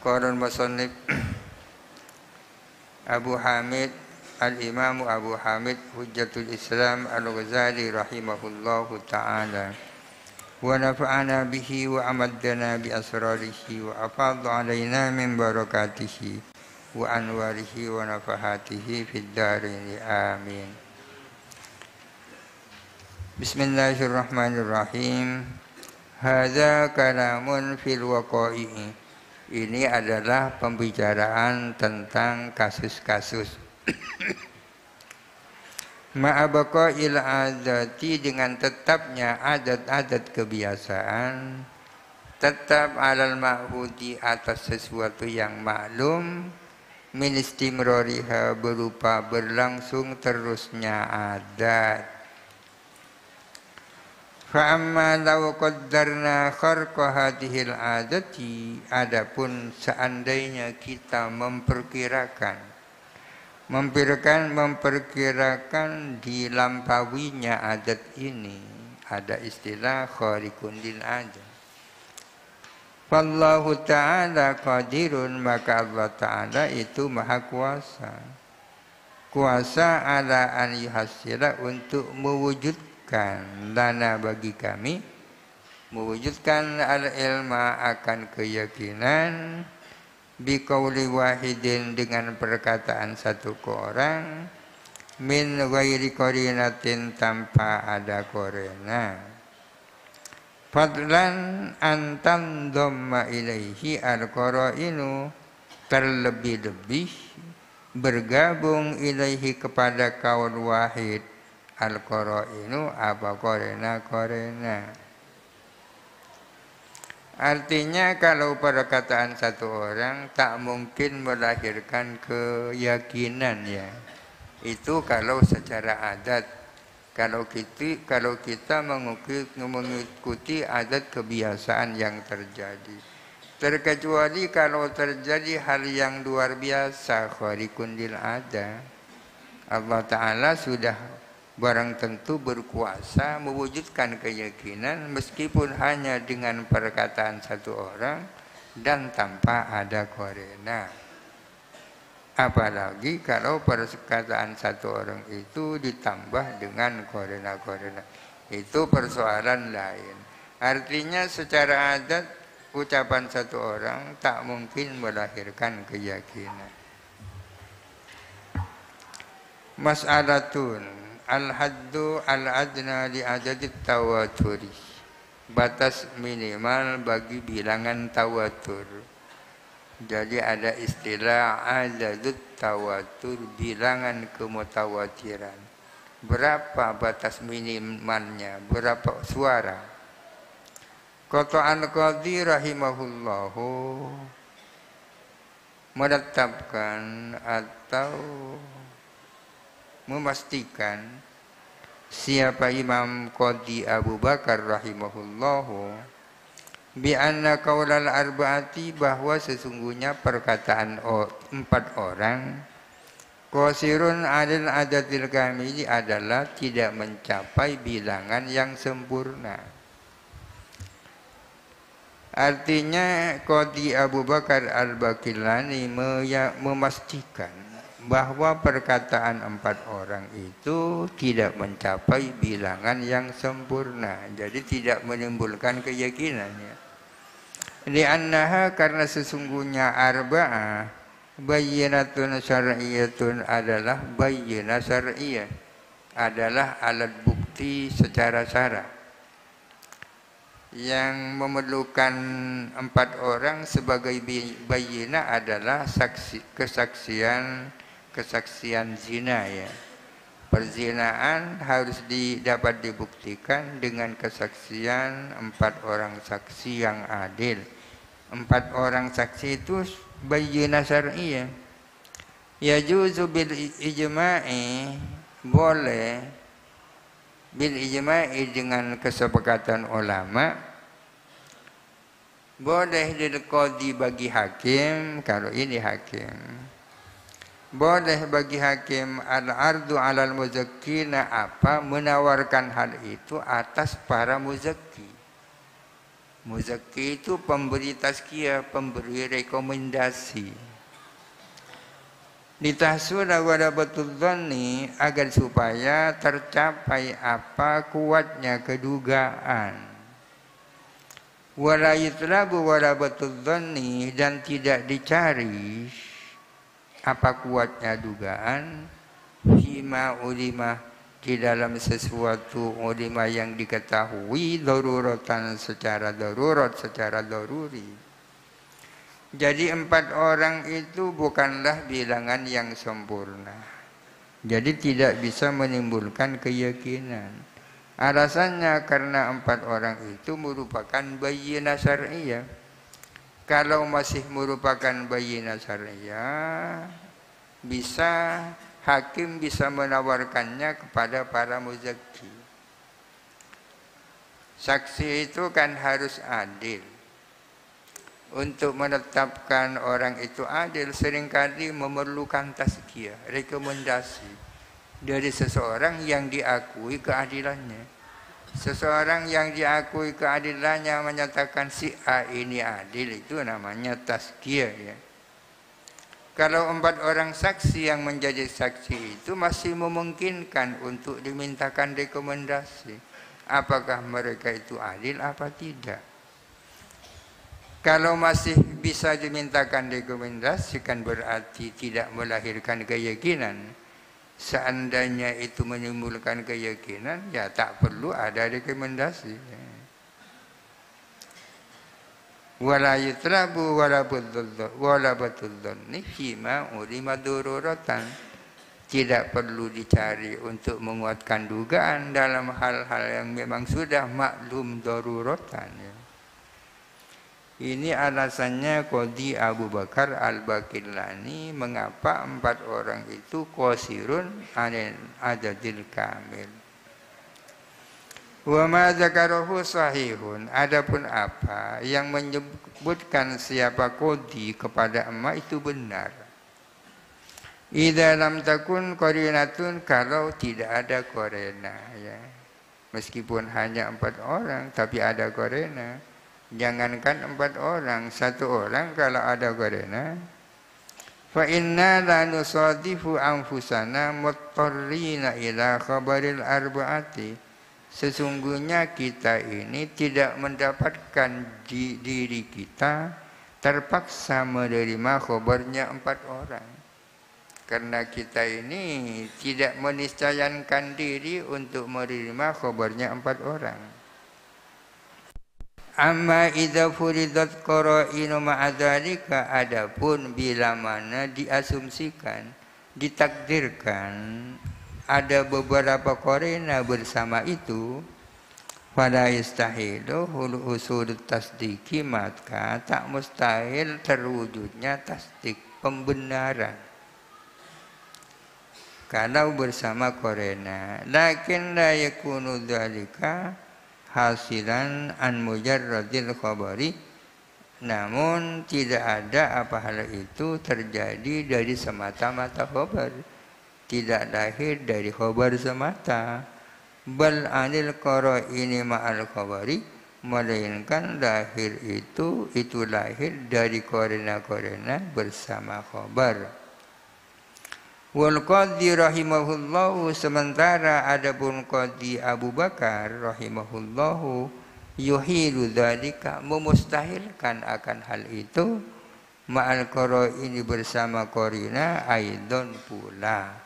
Qala al-musannif Abu Hamid Al-Imam Abu Hamid Hujjatul Islam Al-Ghazali rahimahullahu ta'ala wa nafa'ana bihi wa amaddana bi asrarihi wa afadha alaina min barakatihi wa anwarihi wa nafahatihi fid darini amin. Bismillahirrahmanirrahim. Hadza kalamun fil waqa'i. Ini adalah pembicaraan tentang kasus-kasus. Ma'abaqa'il adati, dengan tetapnya adat-adat kebiasaan, tetap alal ma'hudi atas sesuatu yang maklum, min istimrariha berupa berlangsung terusnya adat. Fa'amma law qaddarna kharqa hadhil adati, adapun seandainya kita memperkirakan dilampawinya adat ini, ada istilah khariqun lil adat. Fallahu ta'ala qadirun, maka Allah Ta'ala itu maha kuasa ala an yuhassila, untuk mewujudkan lana bagi kami, mewujudkan al-ilma akan keyakinan, biqauli wahidin dengan perkataan satu orang, min ghairi qarinatin tanpa ada qarina. Fadlan antam dhamma ilaihi al-qarainu, terlebih-lebih bergabung ilaihi kepada kaul wahid al-qarainu apa qarina. Artinya kalau perkataan satu orang tak mungkin melahirkan keyakinan, ya. Itu kalau secara adat. Kalau kita mengikuti adat kebiasaan yang terjadi. Terkecuali kalau terjadi hal yang luar biasa, khariqun lil ada. Allah Ta'ala sudah barang tentu berkuasa mewujudkan keyakinan meskipun hanya dengan perkataan satu orang dan tanpa ada qarina. Apalagi kalau perkataan satu orang itu ditambah dengan qarina. Itu persoalan lain. Artinya secara adat ucapan satu orang tak mungkin melahirkan keyakinan. Mas'alatun al-haddu al-adna li adadit tawaturi, batas minimal bagi bilangan tawatur. Jadi ada istilah adadut tawatur, bilangan kemutawatiran. Berapa batas minimalnya, berapa suara? Qata'an qadhi rahimahullahu menetapkan atau memastikan, siapa Imam Qadhi Abu Bakar rahimahullahu, bi anna qaulal arba'ati, bahwa sesungguhnya perkataan empat orang, qasirun alil adatil kamili, adalah tidak mencapai bilangan yang sempurna. Artinya Qadhi Abu Bakar al-Baqillani memastikan bahwa perkataan empat orang itu tidak mencapai bilangan yang sempurna, jadi tidak menimbulkan keyakinannya. Li'annaha, karena sesungguhnya arba'ah bayyinatun syar'iyyatun, adalah bayyinah syar'iyyah, adalah alat bukti secara syara. Yang memerlukan empat orang sebagai bayyinah adalah kesaksian zina, ya. Perzinaan harus dapat dibuktikan dengan kesaksian empat orang saksi yang adil. Empat orang saksi itu bayyinah syar'iyyah. Yajuzu bil ijma'i, boleh bil ijma'i dengan kesepakatan ulama, boleh lil qadhi bagi hakim, kalau ini hakim. Boleh bagi hakim al-ardu alal muzakkina, apa, menawarkan hal itu atas para muzakki. Muzakki itu pemberi tazkiyah, pemberi rekomendasi. Litahsula walabatul dhanni, agar supaya tercapai apa kuatnya kedugaan. Wala yutlabu walabatul dhanni, dan tidak dicari apa kuatnya dugaan fima ulima, di dalam sesuatu ulima yang diketahui daruratan, secara darurat, secara daruri. Jadi 4 orang itu bukanlah bilangan yang sempurna. Jadi tidak bisa menimbulkan keyakinan. Alasannya karena 4 orang itu merupakan bayyinah syar'iyyah. Kalau masih merupakan bayyinah syar'iyyah, hakim bisa menawarkannya kepada para muzakki. Saksi itu kan harus adil. Untuk menetapkan orang itu adil seringkali memerlukan tazkiyah, rekomendasi dari seseorang yang diakui keadilannya. Seseorang yang diakui keadilannya menyatakan si A ini adil, itu namanya tazkiyah, ya. Kalau 4 orang saksi yang menjadi saksi itu masih memungkinkan untuk dimintakan rekomendasi. Apakah mereka itu adil apa tidak? Kalau masih bisa dimintakan rekomendasi, kan berarti tidak melahirkan keyakinan. Seandainya itu menimbulkan keyakinan, ya tak perlu ada rekomendasi. Wala yutrabu wala batul dhanni fima ulima daruratan. Tidak perlu dicari untuk menguatkan dugaan dalam hal-hal yang memang sudah maklum daruratan, ya. Ini alasannya Qadhi Abu Bakar Al-Baqillani mengapa 4 orang itu qasirun anil adadil kamil. Wa ma dzakarahu sahihun, adapun apa yang menyebutkan siapa qadhi kepada emak itu benar. Idza lam takun qarinatun, kalau tidak ada qarina, ya. Meskipun hanya 4 orang tapi ada qarina. Jangankan 4 orang, 1 orang kalau ada qarina, fa inna la nusadifu anfusana muttarrina ila khabaril arba'ati. Sesungguhnya kita ini tidak mendapatkan diri kita terpaksa menerima khabarnya 4 orang. Karena kita ini tidak meniscayakan diri untuk menerima khabarnya 4 orang. Amma idza furidat qara'inu ma'adzalika, adapun bila mana diasumsikan, ditakdirkan ada beberapa qarina bersama itu, pada yastahilu usul tasdiki, maka tak mustahil terwujudnya tasdik, pembenaran, kalau bersama qarina. Lakin la yakunu dzalika hasilan an mujarradil khabari, namun tidak ada apa hal itu terjadi dari semata-mata khabar, tidak lahir dari khabar semata. Bal anil qara'ini ma'al khabari, melainkan lahir itu lahir dari qarina-qarina bersama khabar. Wal Qadhi rahimahullahu, sementara adapun Qadhi Abu Bakar rahimahullahu yuhilu dzalika, memustahilkan akan hal itu, ma'al qara'ini bersama qarina aidon pula.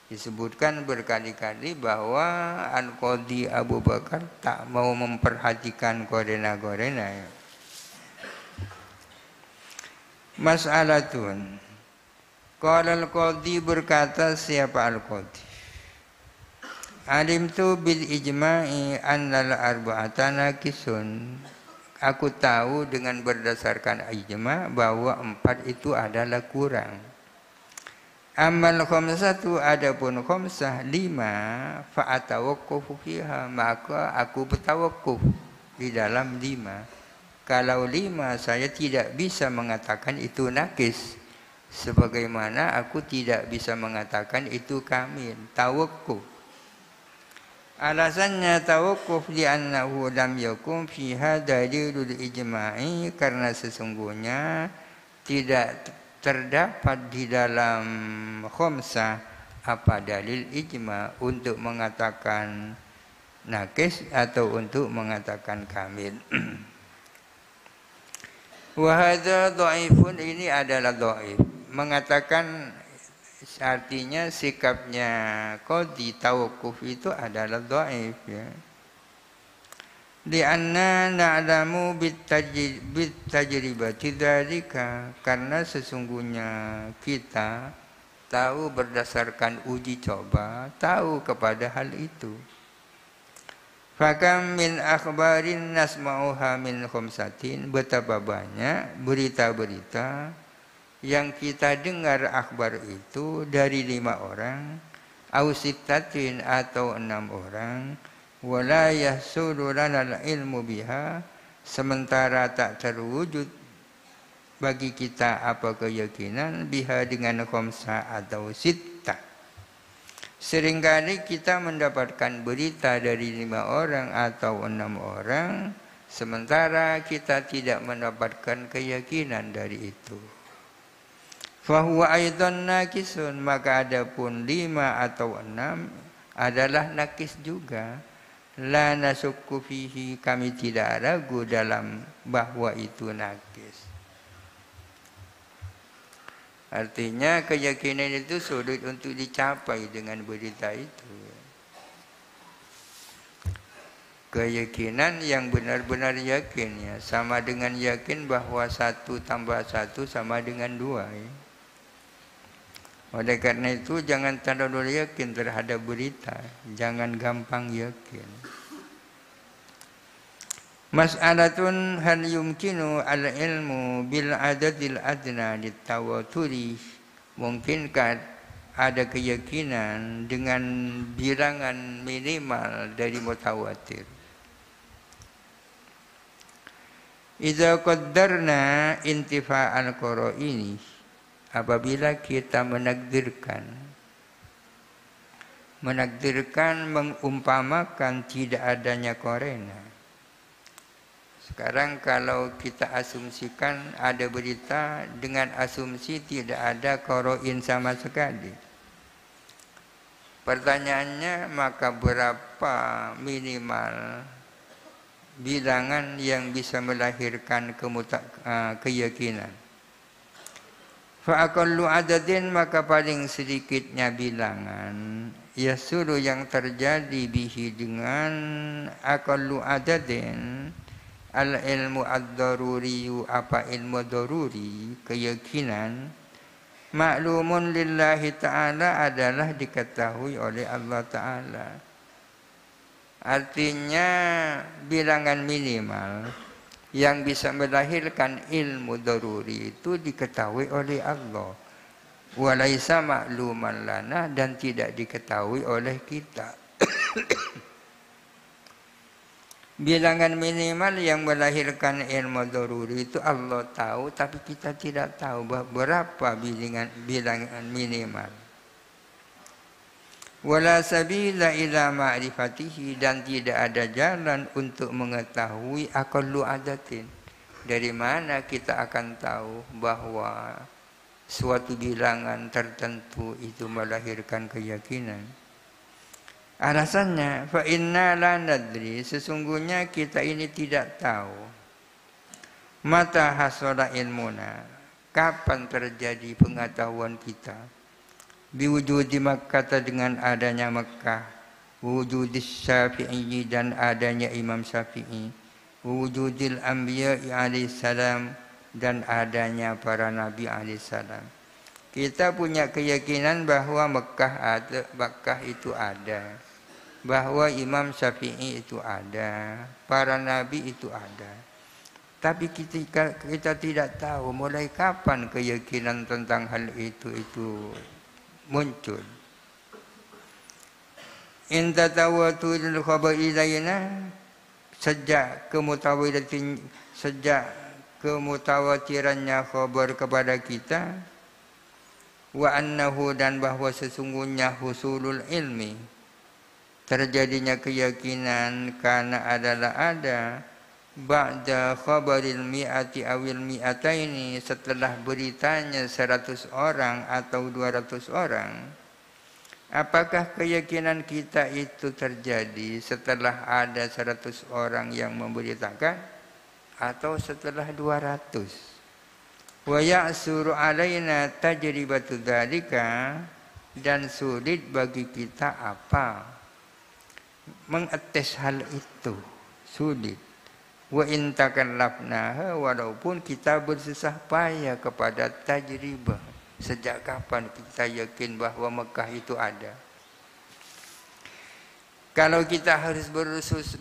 Disebutkan berkali-kali bahwa Al-Qadhi Abu Bakar tak mau memperhatikan qarina-qarina. Mas'alatun, qala Al-Qadhi, berkata siapa Al-Qadhi, alimtu bil ijma'i annal arba'ata naqisun, aku tahu dengan berdasarkan ijma' bahwa 4 itu adalah kurang. Amal khamsatu, adapun khamsah 5, fa atawaqqufu fiha, maka aku bertawakuf di dalam 5. Kalau 5 saya tidak bisa mengatakan itu nakis, sebagaimana aku tidak bisa mengatakan itu kamil, tawakuf. Alasannya tawakuf li'annahu lam yakum fiha dalilul ijma'i, karena sesungguhnya tidak terdapat di dalam khamsah apa dalil ijma untuk mengatakan nakis atau untuk mengatakan kamil. Wa hadza dhaifun, ini adalah dhaif. Mengatakan artinya sikapnya qadhi tawakuf itu adalah dhaif ya. Lianna na'lamu bitajribati dzalika, karena sesungguhnya kita tahu berdasarkan uji coba, tahu kepada hal itu. Fakam min akhbarin nasma'uha min khamsatin, betapa banyak berita-berita yang kita dengar akhbar itu dari 5 orang, au sittatin atau 6 orang, wala yahsulu lana ilmu biha, sementara tak terwujud bagi kita apa keyakinan biha dengan khamsah atau sittah. Seringkali kita mendapatkan berita dari 5 orang atau 6 orang, sementara kita tidak mendapatkan keyakinan dari itu. Fahuwa aidan nakisun, maka adapun 5 atau 6 adalah nakis juga. La nasukku fihi, kami tidak ragu dalam bahwa itu nakis. Artinya keyakinan itu sulit untuk dicapai dengan berita itu. Keyakinan yang benar-benar yakin ya, sama dengan yakin bahwa 1 tambah 1 sama dengan 2 ya. Oleh karena itu jangan terlalu yakin terhadap berita, jangan gampang yakin. Mas'alatun hal yumkinu al-ilmu bil adadil adna litawaturi, mungkinkah ada keyakinan dengan bilangan minimal dari mutawatir? Idza qaddarna intifa'al qara'ini, apabila kita menakdirkan mengumpamakan tidak adanya korena. Sekarang kalau kita asumsikan ada berita dengan asumsi tidak ada koroin sama sekali. Pertanyaannya, maka berapa minimal bilangan yang bisa melahirkan keyakinan? Fa'aqallu adadin, maka paling sedikitnya bilangan, yasulu yang terjadi bihi dengan aqallu adadin, al-ilmu ad-daruriyu, apa ilmu daruri, keyakinan, maklumun lillahi ta'ala, adalah diketahui oleh Allah Ta'ala. Artinya bilangan minimal yang bisa melahirkan ilmu daruri itu diketahui oleh Allah. Walaisa makluman lana, dan tidak diketahui oleh kita. Bilangan minimal yang melahirkan ilmu daruri itu Allah tahu, tapi kita tidak tahu berapa bilangan minimal. Wala sabila ila ma'rifatihi, dan tidak ada jalan untuk mengetahui aqallu adatin. Dari mana kita akan tahu bahwa suatu bilangan tertentu itu melahirkan keyakinan? Alasannya, fa inna la nadri, sesungguhnya kita ini tidak tahu. Mata hasala ilmuna, kapan terjadi pengetahuan kita? Biwujudi Makkah, dengan adanya Makkah, wujudis Syafi'i, dan adanya Imam Syafi'i, wujudil anbiya'i alaihi salam, dan adanya para nabi alaihi salam. Kita punya keyakinan bahwa Makkah itu ada, bahwa Imam Syafi'i itu ada, para nabi itu ada. Tapi kita tidak tahu mulai kapan keyakinan tentang hal itu muncul. In tatawaturul khabar ilayna, sejak kemutawatirannya khabar kepada kita, wa annahu, dan bahwa sesungguhnya husulul ilmi, terjadinya keyakinan karena adalah ada ba'da khabaril mi'ati awil mi'ataini, setelah beritanya 100 orang atau 200 orang. Apakah keyakinan kita itu terjadi setelah ada 100 orang yang memberitakan atau setelah 200? Wa ya'suru alaina tajribatu dzalika, dan sulit bagi kita apa mengetes hal itu, sulit. Wa in takallafnaha, walaupun kita bersusah payah kepada tajribah. Sejak kapan kita yakin bahwa Mekah itu ada? Kalau kita harus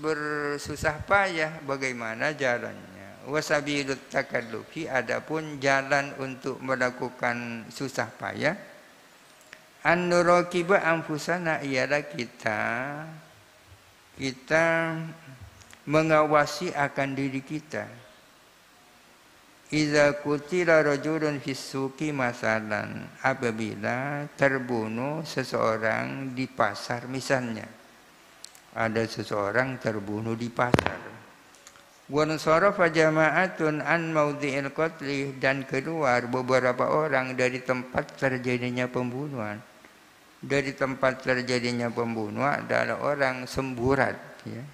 bersusah payah, bagaimana jalannya? Wasabilut takallufi, adapun jalan untuk melakukan susah payah, an-nuraqiba anfusana, ialah kita mengawasi akan diri kita. Iza kutila rajulun fis-suqi masalan, apabila terbunuh seseorang di pasar misalnya. Ada seseorang terbunuh di pasar. Wa nasarafa jama'atun an maudhi'il qatli, dan keluar beberapa orang dari tempat terjadinya pembunuhan. Dari tempat terjadinya pembunuhan adalah orang semburat, ya.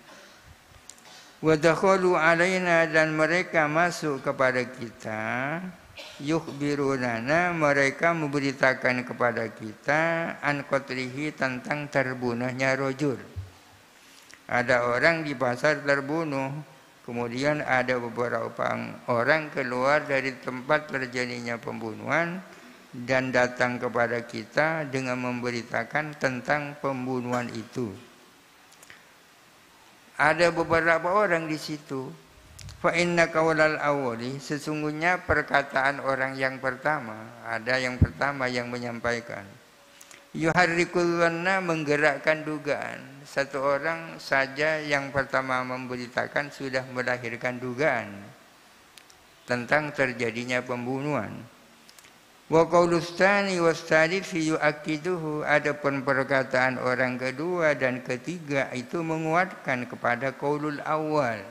Wa dakhalu alaina, dan mereka masuk kepada kita. Yukhbirunana, mereka memberitakan kepada kita an qatlihi, tentang terbunuhnya rajul. Ada orang di pasar terbunuh, kemudian ada beberapa orang keluar dari tempat terjadinya pembunuhan dan datang kepada kita dengan memberitakan tentang pembunuhan itu. Ada beberapa orang di situ. Fa inna qaulal awwali, sesungguhnya perkataan orang yang pertama, ada yang pertama yang menyampaikan. Yuharrikul dhanna, menggerakkan dugaan. Satu orang saja yang pertama memberitakan sudah melahirkan dugaan tentang terjadinya pembunuhan. Wa qaulus tsani was tsalits yu'akkiduhu, adapun perkataan orang kedua dan ketiga itu menguatkan kepada qaulul awal.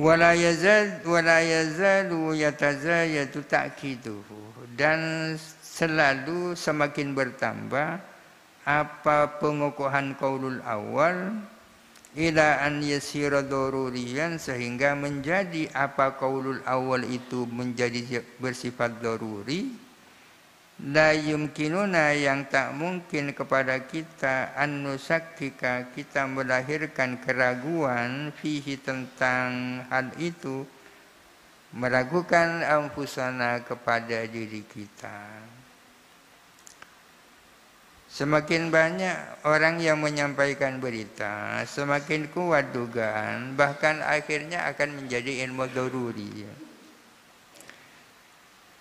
Wala yazalu yatazayatu ta'kiduhu, dan selalu semakin bertambah apa pengukuhan qaulul awal, ila an yasira daruriyan, sehingga menjadi apa qaulul awal itu menjadi bersifat daruri. La yumkinuna, yang tak mungkin kepada kita, an nusakkika, kita melahirkan keraguan, fihi, tentang hal itu, meragukan anfusana, kepada diri kita. Semakin banyak orang yang menyampaikan berita, semakin kuat dugaan, bahkan akhirnya akan menjadi ilmu daruri.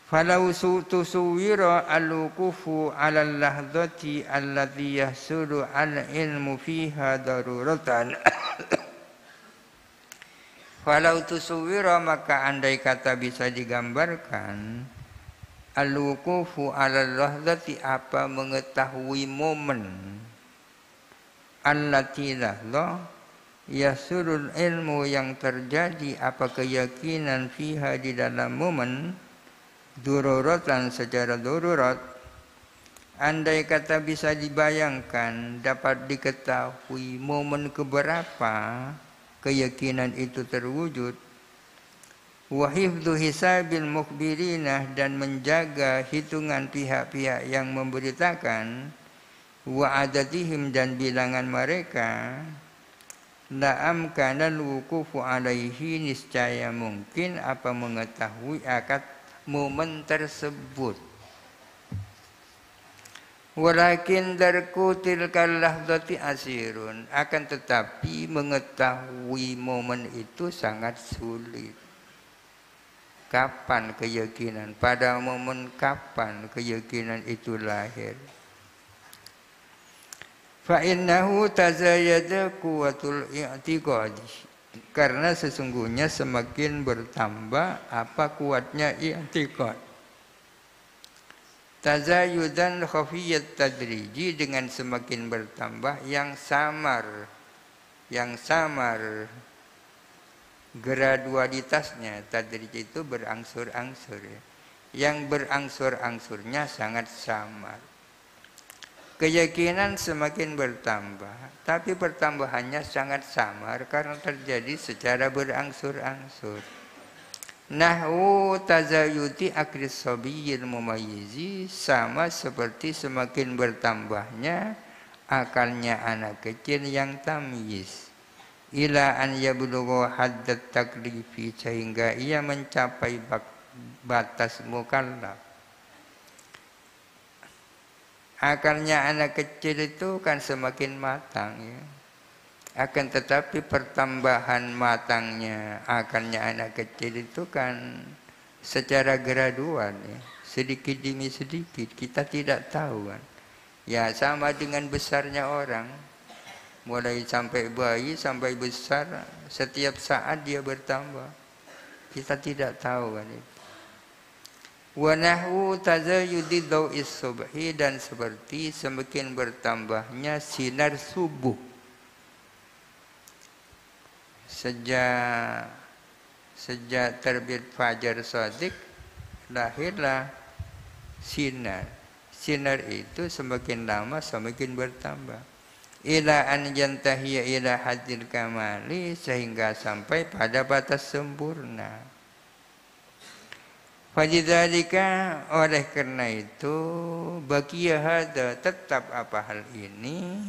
Falau tusawwira al-wuqufu 'ala al-lahdhati allati yahsulu al-ilmu fiha daruratan. Falau tusawwira, maka andai kata bisa digambarkan, al-wuqufu 'ala al-lahdhati, apa mengetahui momen, allati lahdhah, yasulul ilmu, yang terjadi apa keyakinan, fiha, di dalam momen, dururatan, secara dururat. Andai kata bisa dibayangkan, dapat diketahui momen keberapa keyakinan itu terwujud. Wa hifdzu hisabil mukhbirinah, dan menjaga hitungan pihak-pihak yang memberitakan. Wa adatihim, dan bilangan mereka. La amkana al-wuqufu alaihi, niscaya mungkin apa mengetahui akad momen tersebut. Walakin darku tilkal lahdhati asirun, akan tetapi mengetahui momen itu sangat sulit. Kapan keyakinan, pada momen kapan keyakinan itu lahir? Fa innahu tazayada quwwatul i'tiqadi, karena sesungguhnya semakin bertambah apa kuatnya i'tiqad. Tazayudan khafiyat tadriji, dengan semakin bertambah yang samar gradualitasnya. Tadrij itu berangsur-angsur ya. Yang berangsur-angsurnya sangat samar. Keyakinan semakin bertambah, tapi pertambahannya sangat samar karena terjadi secara berangsur-angsur. Nahwu tazayuti akris sabiyil mumayyizi, sama seperti semakin bertambahnya akalnya anak kecil yang tamyiz. Ila an yablugha haddat taklifi, sehingga ia mencapai batas mukallaf. Akalnya anak kecil itu kan semakin matang ya. Akan tetapi pertambahan matangnya akalnya anak kecil itu kan secara gradual ya. Sedikit demi sedikit, kita tidak tahu kan. Ya sama dengan besarnya orang. Mulai sampai bayi sampai besar, setiap saat dia bertambah. Kita tidak tahu kan itu. Wa nahwu tazayudi dhau'is subhi, dan seperti semakin bertambahnya sinar subuh. Sejak terbit fajar shadiq, lahirlah sinar. Sinar itu semakin lama semakin bertambah. Ila an yantahiya ila hadil kamali, sehingga sampai pada batas sempurna. Falidzalika, oleh karena itu, baqiya hada, tetap apa hal ini,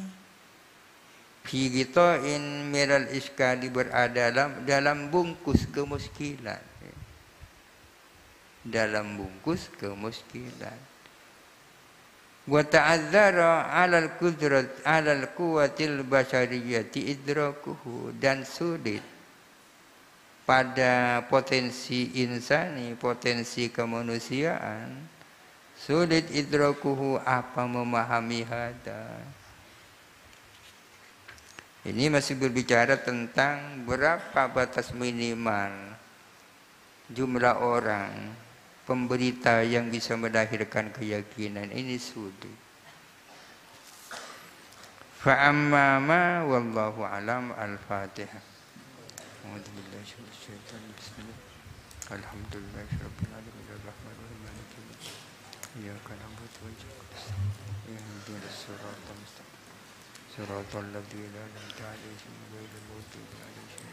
fi ghita'in miral iskali, berada dalam bungkus kemuskilan. Dalam bungkus kemuskilan. Wa ta'adzara 'alal qudrat 'alal quwwatil basyariyati idrakuhu, dan sulit pada potensi insani, potensi kemanusiaan, sulit idrakuhu, apa memahami hada. Ini masih berbicara tentang berapa batas minimal jumlah orang pemberita yang bisa melahirkan keyakinan. Ini sulit. Fa'amma ma wallahu alam. Al-Fatihah. Alhamdulillahirabbil alamin arrahmanir rahim maliki yaumiddin iyyaka na'budu wa iyyaka nasta'in ihdinas siratal mustaqim siratal ladzina an'amta 'alaihim ghairil maghdubi 'alaihim